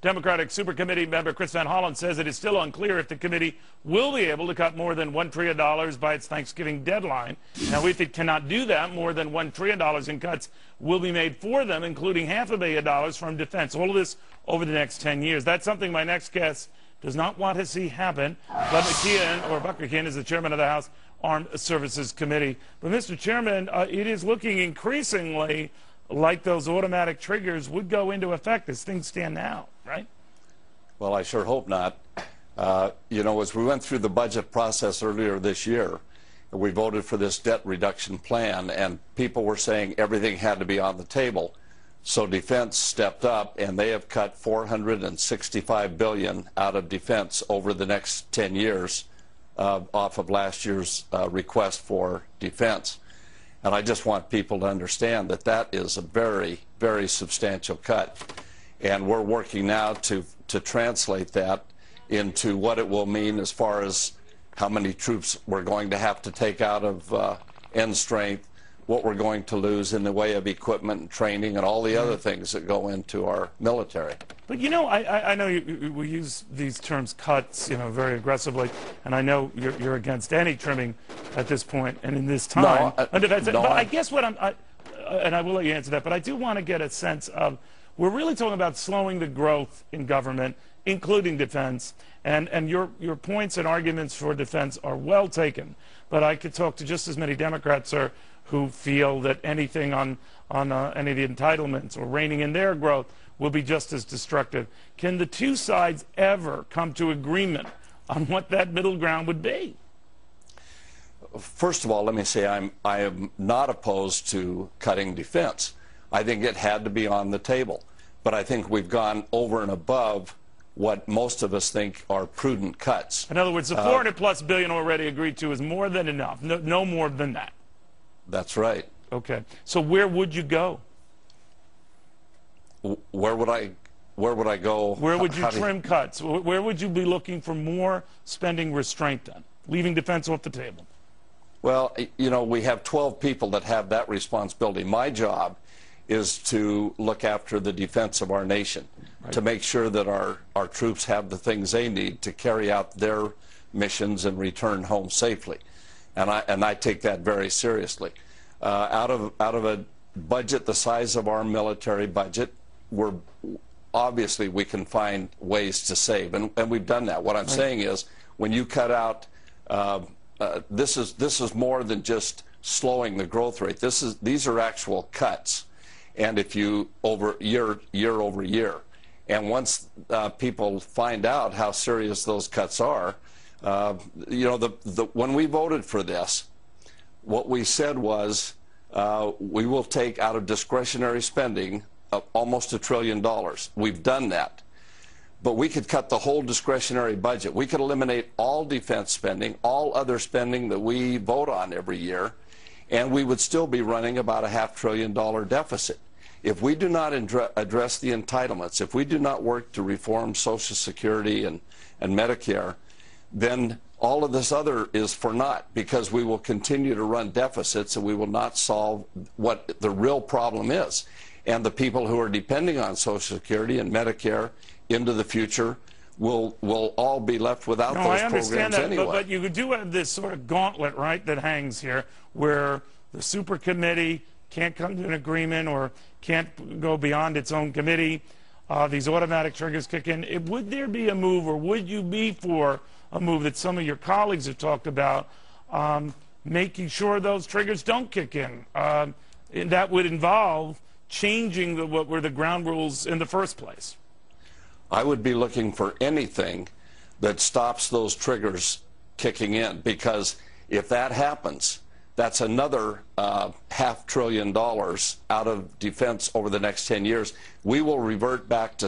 Democratic Supercommittee member Chris Van Hollen says it is still unclear if the committee will be able to cut more than $1 trillion by its Thanksgiving deadline. Now, if it cannot do that, more than $1 trillion in cuts will be made for them, including $500 million from defense. All of this over the next 10 years. That's something my next guest does not want to see happen. But Buck McKeon is the chairman of the House Armed Services Committee. But, Mr. Chairman, it is looking increasingly like those automatic triggers would go into effect as things stand now, right? Well, I sure hope not. You know, as we went through the budget process earlier this year, we voted for this debt reduction plan, and people were saying everything had to be on the table. So defense stepped up, and they have cut $465 billion out of defense over the next 10 years off of last year's request for defense. And I just want people to understand that that is a very, very substantial cut. And we're working now to translate that into what it will mean as far as how many troops we're going to have to take out of end strength, what we're going to lose in the way of equipment and training and all the other things that go into our military. But, you know, I know we use these terms cuts, you know, very aggressively, and I know you're against any trimming at this point and in this time. But I guess what and I will let you answer that, but I do want to get a sense of, we're really talking about slowing the growth in government, including defense, and your points and arguments for defense are well taken. But I could talk to just as many Democrats, sir, who feel that anything on any of the entitlements or reining in their growth will be just as destructive. Can the two sides ever come to agreement on what that middle ground would be? First of all, let me say I am not opposed to cutting defense. I think it had to be on the table. But I think we've gone over and above what most of us think are prudent cuts. In other words, the $400+ billion already agreed to is more than enough, no more than that. That's right. Okay. So where would you go? Where would I go? Where would you trim cuts? Where would you be looking for more spending restraint on, leaving defense off the table? Well, you know, we have 12 people that have that responsibility. My job is to look after the defense of our nation, right, to make sure that our troops have the things they need to carry out their missions and return home safely. And I take that very seriously. Out of a budget the size of our military budget, obviously we can find ways to save, and we've done that. What I'm saying is, when you cut out, this is more than just slowing the growth rate. These are actual cuts, and if you year over year, and once people find out how serious those cuts are. You know, when we voted for this, what we said was we will take out of discretionary spending almost $1 trillion. We've done that. But we could cut the whole discretionary budget. We could eliminate all defense spending, all other spending that we vote on every year, and we would still be running about a $500 billion deficit. If we do not address the entitlements, if we do not work to reform Social Security and Medicare, then all of this other is for naught, because we will continue to run deficits and we will not solve what the real problem is. And the people who are depending on Social Security and Medicare into the future will all be left without those programs anyway. I understand that, but you do have this sort of gauntlet, right, that hangs here, where the super committee can't come to an agreement or can't go beyond its own committee. These automatic triggers kick in. Would there be a move, or would you be for a move that some of your colleagues have talked about, making sure those triggers don't kick in? And that would involve changing what were the ground rules in the first place. I would be looking for anything that stops those triggers kicking in, because if that happens, that's another $500 billion out of defense over the next 10 years. We will revert back to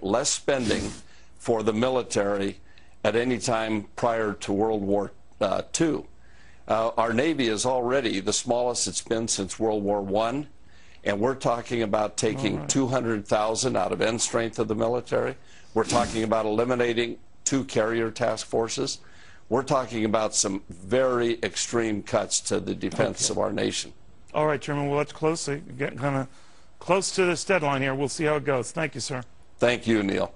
less spending for the military at any time prior to World War II. Our Navy is already the smallest it's been since World War I, and we're talking about taking 200,000 out of end strength of the military. We're talking about eliminating 2 carrier task forces. We're talking about some very extreme cuts to the defense of our nation. All right, Chairman, well, that's close. Getting kind of close to this deadline here. We'll see how it goes. Thank you, sir. Thank you, Neil.